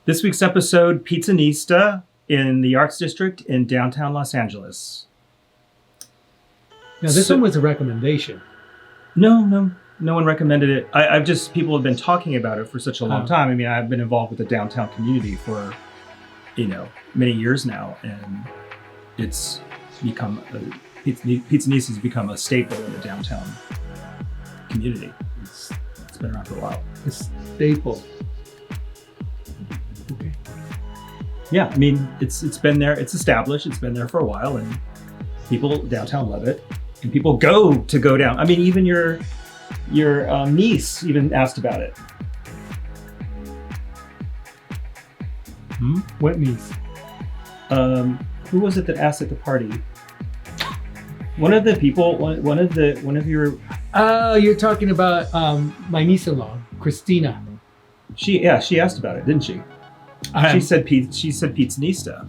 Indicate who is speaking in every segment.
Speaker 1: This week's episode, Pizzanista in the Arts District in downtown Los Angeles.
Speaker 2: Now, this one was a recommendation.
Speaker 1: No one recommended it. People have been talking about it for such a long time. I mean, I've been involved with the downtown community for, many years now, and it's become, Pizzanista has become a staple in the downtown community. It's been around for a while.
Speaker 2: A staple. Okay.
Speaker 1: Yeah, I mean, it's been there, it's established, it's been there for a while, and people downtown love it, and people go down. I mean, even your niece even asked about it.
Speaker 2: What niece?
Speaker 1: Who was it that asked at the party? One of the people, one of your.
Speaker 2: Oh, you're talking about my niece-in-law, Christina.
Speaker 1: She asked about it, didn't she? She said Pizzanista.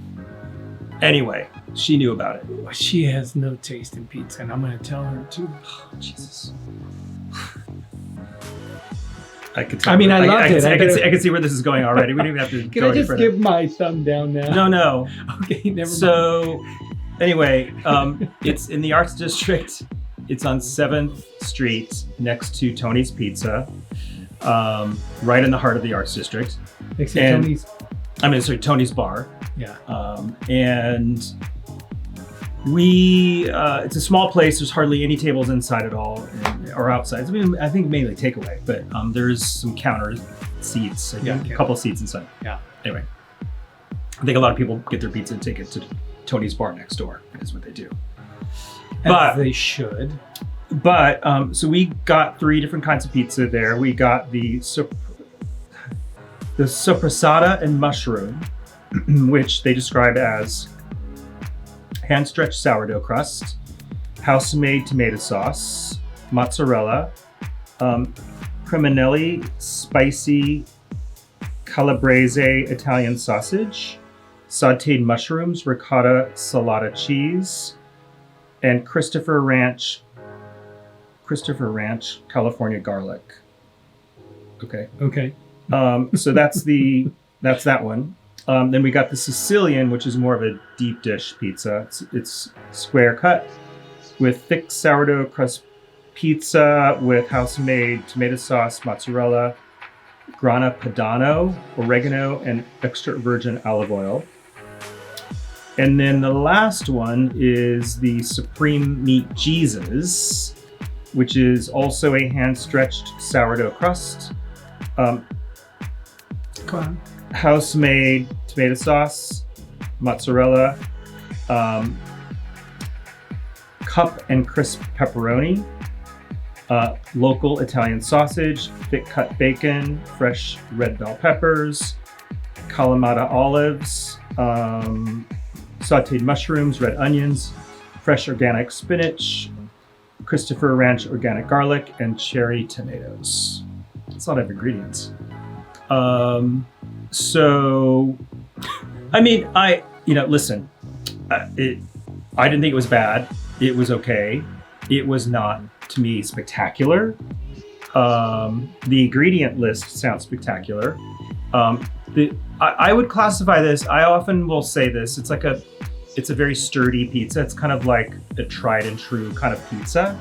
Speaker 1: Anyway, she knew about it.
Speaker 2: She has no taste in pizza, and I'm going to tell her too.
Speaker 1: Oh, Jesus. I could tell.
Speaker 2: I mean, I loved it.
Speaker 1: I can see where this is going already. We don't even have to
Speaker 2: Can
Speaker 1: go
Speaker 2: I just
Speaker 1: any further.
Speaker 2: give my thumb down now?
Speaker 1: No.
Speaker 2: Okay, never mind.
Speaker 1: So, anyway, it's in the Arts District. It's on 7th Street next to Tony's Pizza, right in the heart of the Arts District.
Speaker 2: Next to
Speaker 1: Tony's Bar.
Speaker 2: Yeah.
Speaker 1: And it's a small place. There's hardly any tables inside at all, or outside. I mean, I think mainly takeaway, but there's some counter seats. I think a couple seats inside.
Speaker 2: Yeah.
Speaker 1: Anyway, I think a lot of people get their pizza and take it to Tony's Bar next door. Is what they do.
Speaker 2: As they should.
Speaker 1: But so we got 3 different kinds of pizza there. We got the sopressata and mushroom, which they describe as hand-stretched sourdough crust, house-made tomato sauce, mozzarella, creminelli spicy calabrese Italian sausage, sauteed mushrooms, ricotta salata cheese, and Christopher Ranch California garlic. Okay. So that's that one. Then we got the Sicilian, which is more of a deep dish pizza. It's square cut with thick sourdough crust pizza with house-made tomato sauce, mozzarella, grana padano, oregano, and extra virgin olive oil. And then the last one is the Supreme Meat Jesus, which is also a hand-stretched sourdough crust. House-made tomato sauce, mozzarella, cup and crisp pepperoni, local Italian sausage, thick-cut bacon, fresh red bell peppers, Kalamata olives, sauteed mushrooms, red onions, fresh organic spinach, Christopher Ranch organic garlic, and cherry tomatoes. That's a lot of ingredients. So, I mean, listen, I didn't think it was bad. It was okay. It was not, to me, spectacular. The ingredient list sounds spectacular. I would classify this, I often will say this, it's a very sturdy pizza. It's kind of like a tried and true kind of pizza.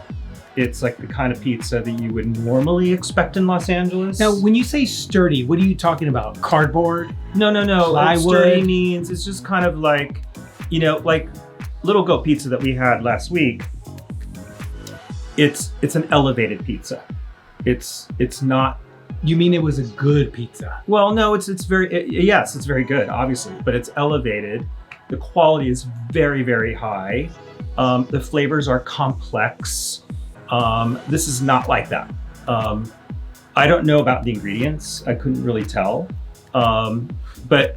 Speaker 1: It's like the kind of pizza that you would normally expect in Los Angeles.
Speaker 2: Now, when you say sturdy, what are you talking about? Cardboard?
Speaker 1: No.
Speaker 2: Plywood?
Speaker 1: Sturdy means it's just kind of like, like Little Goat Pizza that we had last week. It's an elevated pizza. It's not.
Speaker 2: You mean it was a good pizza?
Speaker 1: Well, no, it's very, yes, it's very good, obviously, but it's elevated. The quality is very, very high. The flavors are complex. This is not like that. I don't know about the ingredients. I couldn't really tell. But,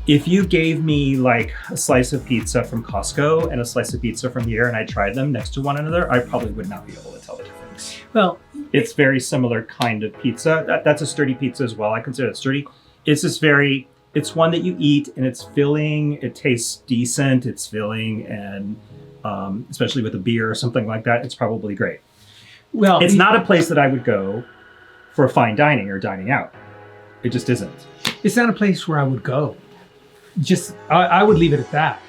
Speaker 1: if you gave me like a slice of pizza from Costco and a slice of pizza from here and I tried them next to one another, I probably would not be able to tell the difference.
Speaker 2: Well,
Speaker 1: it's very similar kind of pizza. That's a sturdy pizza as well. I consider it sturdy. It's just it's one that you eat and it's filling. It tastes decent. It's filling, and especially with a beer or something like that, it's probably great. Well, it's not a place that I would go for fine dining or dining out. It just isn't.
Speaker 2: It's not a place where I would go. I would leave it at that.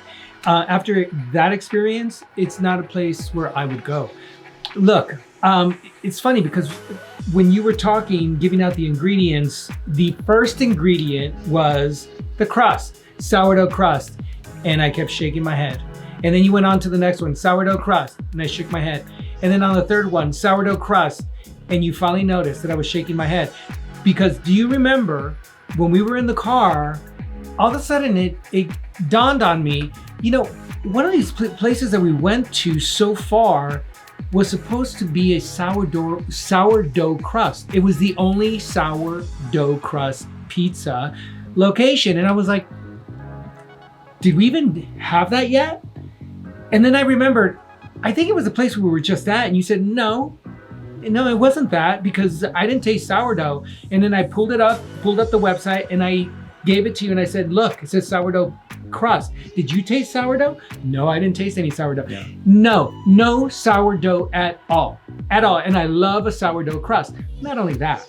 Speaker 2: After that experience, it's not a place where I would go. Look, it's funny because when you were talking, giving out the ingredients, the first ingredient was the crust, sourdough crust. And I kept shaking my head. And then you went on to the next one, sourdough crust. And I shook my head. And then on the third one, sourdough crust. And you finally noticed that I was shaking my head. Because do you remember when we were in the car, all of a sudden it dawned on me, you know, one of these places that we went to so far was supposed to be a sourdough crust. It was the only sourdough crust pizza location. And I was like, did we even have that yet? And then I remembered, I think it was the place we were just at. And you said, no, it wasn't that because I didn't taste sourdough. And then I pulled up the website and I gave it to you and I said, look, it says sourdough crust. Did you taste sourdough? No, I didn't taste any sourdough.
Speaker 1: Yeah.
Speaker 2: No sourdough at all. And I love a sourdough crust. Not only that,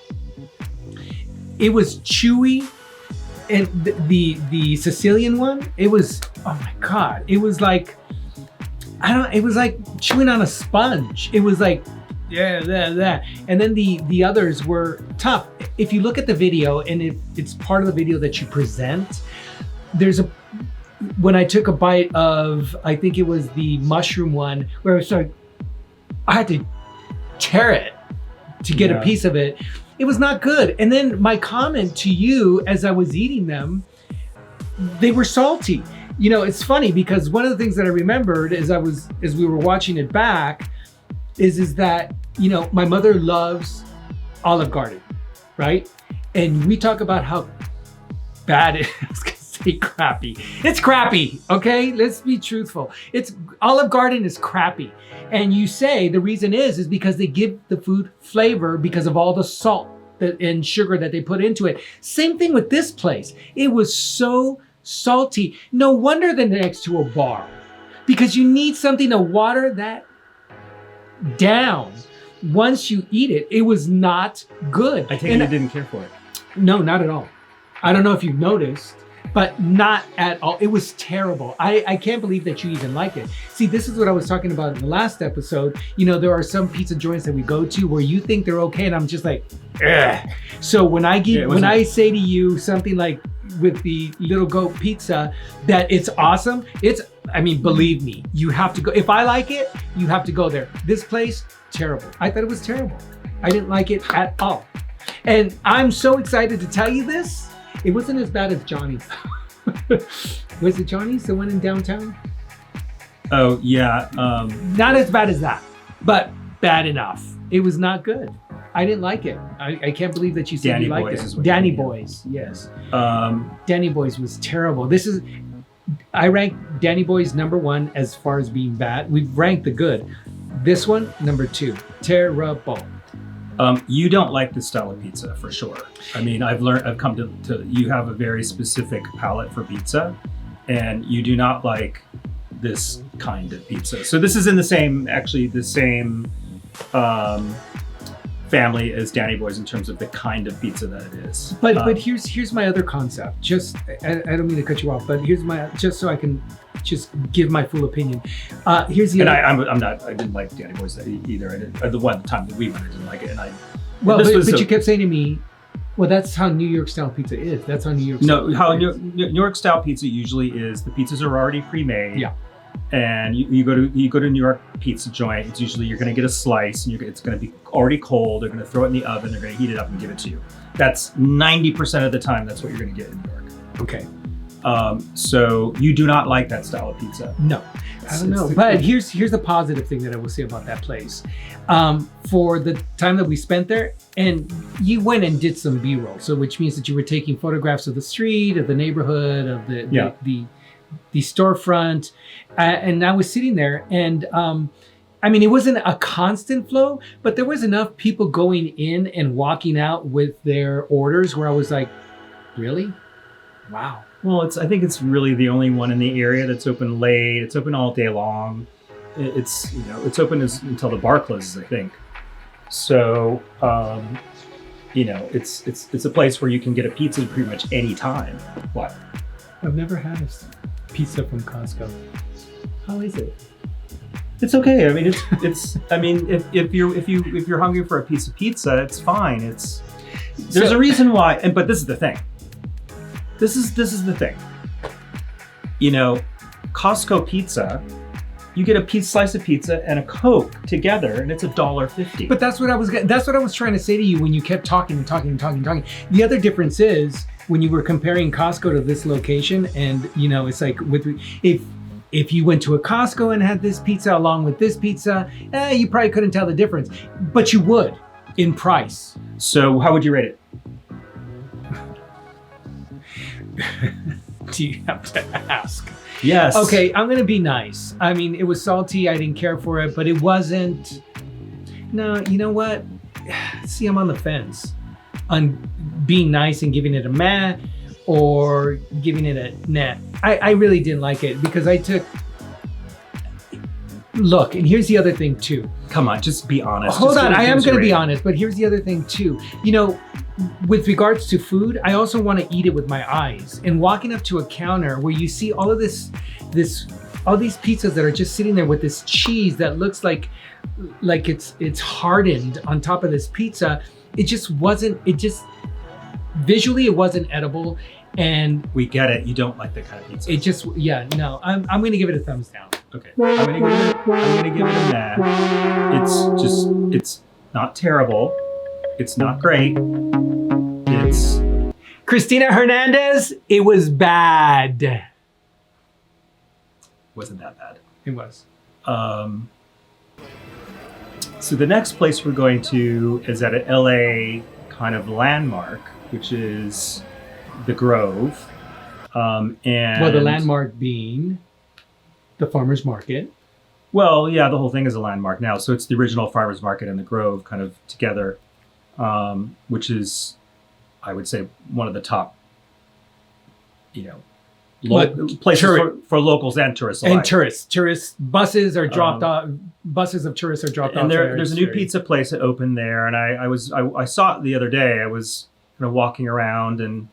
Speaker 2: it was chewy. And the Sicilian one, it was, oh my God, it was like, it was like chewing on a sponge. It was like, yeah. And then the others were tough. If you look at the video, and it's part of the video that you present, when I took a bite of, I think it was the mushroom one, where I had to tear it to get a piece of it. It was not good. And then my comment to you as I was eating them, they were salty. You know, it's funny because one of the things that I remembered as we were watching it back is that, you know, my mother loves Olive Garden, right? And we talk about how bad it is. Crappy. It's crappy, okay? Let's be truthful. Olive Garden is crappy. And you say the reason is because they give the food flavor because of all the salt and sugar that they put into it. Same thing with this place. It was so salty. No wonder they're next to a bar because you need something to water that down. Once you eat it, it was not good.
Speaker 1: I take it you didn't care for it.
Speaker 2: No, not at all. I don't know if you've noticed, but not at all. It was terrible. I can't believe that you even like it. See, this is what I was talking about in the last episode. You know, there are some pizza joints that we go to where you think they're okay, and I'm just like, ugh. So when I say to you something like with the Little Goat Pizza that it's awesome, believe me, you have to go. If I like it, you have to go there. This place, terrible. I thought it was terrible. I didn't like it at all. And I'm so excited to tell you this. It wasn't as bad as Johnny's. Was it Johnny's, the one in downtown?
Speaker 1: Oh, yeah.
Speaker 2: Not as bad as that, but bad enough. It was not good. I didn't like it. I can't believe that you said you liked it. Danny Boy's, yes. Danny Boy's was terrible. I rank Danny Boy's number 1 as far as being bad. We've ranked the good. This one, number 2, terrible.
Speaker 1: You don't like this style of pizza for sure. I mean, I've come to you have a very specific palate for pizza, and you do not like this kind of pizza. So this is in the same family as Danny Boy's in terms of the kind of pizza that it is.
Speaker 2: But here's my other concept. I don't mean to cut you off, but just so I can just give my full opinion. Here's the. And
Speaker 1: I didn't like Danny Boy's either. The one time that we went, I didn't like it,
Speaker 2: but you kept saying to me, well, that's how New York style pizza is. That's how New York.
Speaker 1: New York style pizza usually is the pizzas are already pre-made.
Speaker 2: Yeah.
Speaker 1: And you go to New York pizza joint. It's usually you're going to get a slice, and it's going to be already cold. They're going to throw it in the oven. They're going to heat it up and give it to you. That's 90% of the time. That's what you're going to get in New York.
Speaker 2: Okay.
Speaker 1: So you do not like that style of pizza?
Speaker 2: No, I don't know. But here's the positive thing that I will say about that place. For the time that we spent there, and you went and did some B-roll, so which means that you were taking photographs of the street, of the neighborhood, of the storefront, and I was sitting there, and it wasn't a constant flow, but there was enough people going in and walking out with their orders where I was like, really? Wow.
Speaker 1: Well, I think it's really the only one in the area that's open late. It's open all day long. It's open until the bar closes, I think. So, it's a place where you can get a pizza pretty much any time. What?
Speaker 2: I've never had a pizza from Costco. How is it?
Speaker 1: It's okay. I mean, it's. I mean, if you're hungry for a piece of pizza, it's fine. There's a reason why. But this is the thing. This is the thing. Costco pizza, you get a slice of pizza and a Coke together, and it's $1.50.
Speaker 2: But that's what I was trying to say to you when you kept talking and talking and talking and talking. The other difference is when you were comparing Costco to this location, and it's like if you went to a Costco and had this pizza along with this pizza, you probably couldn't tell the difference, but you would in price.
Speaker 1: So how would you rate it?
Speaker 2: Do you have to ask?
Speaker 1: Yes.
Speaker 2: Okay, I'm gonna be nice. I mean, it was salty. I didn't care for it, but it wasn't. No, you know what? See, I'm on the fence on being nice and giving it a meh or giving it a nah. I really didn't like it because I took. Look, and here's the other thing too.
Speaker 1: Come on, just be honest.
Speaker 2: Hold on, I am going to be honest, but here's the other thing too. With regards to food, I also want to eat it with my eyes. And walking up to a counter where you see all of all these pizzas that are just sitting there with this cheese that looks like it's hardened on top of this pizza, visually it wasn't edible. And
Speaker 1: we get it. You don't like that kind of pizza.
Speaker 2: I'm going to give it a thumbs down.
Speaker 1: Okay. I'm gonna give it a nah. It's not terrible. It's not great. It's
Speaker 2: Christina Hernandez, it was bad.
Speaker 1: Wasn't that bad.
Speaker 2: It was.
Speaker 1: So the next place we're going to is at an LA kind of landmark, which is the Grove.
Speaker 2: The landmark being the farmer's market.
Speaker 1: Well, yeah, the whole thing is a landmark now. So it's the original farmer's market and the Grove kind of together, which is, I would say, one of the top, places for locals and tourists alike.
Speaker 2: And tourists buses are dropped off. Buses of tourists are dropped off.
Speaker 1: And there's a new pizza place that opened there, and I saw it the other day. I was kind of walking around and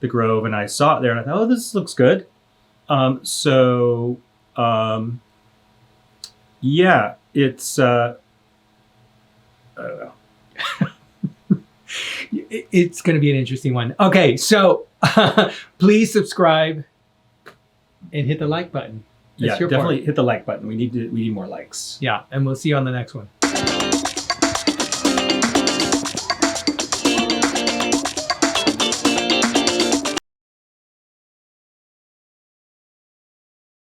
Speaker 1: the Grove, and I saw it there, and I thought, oh, this looks good. Yeah, it's I don't know.
Speaker 2: It's going to be an interesting one. Okay, so please subscribe and hit the like button.
Speaker 1: That's your definitely part. Hit the like button. We need more likes.
Speaker 2: Yeah, and we'll see you on the next one.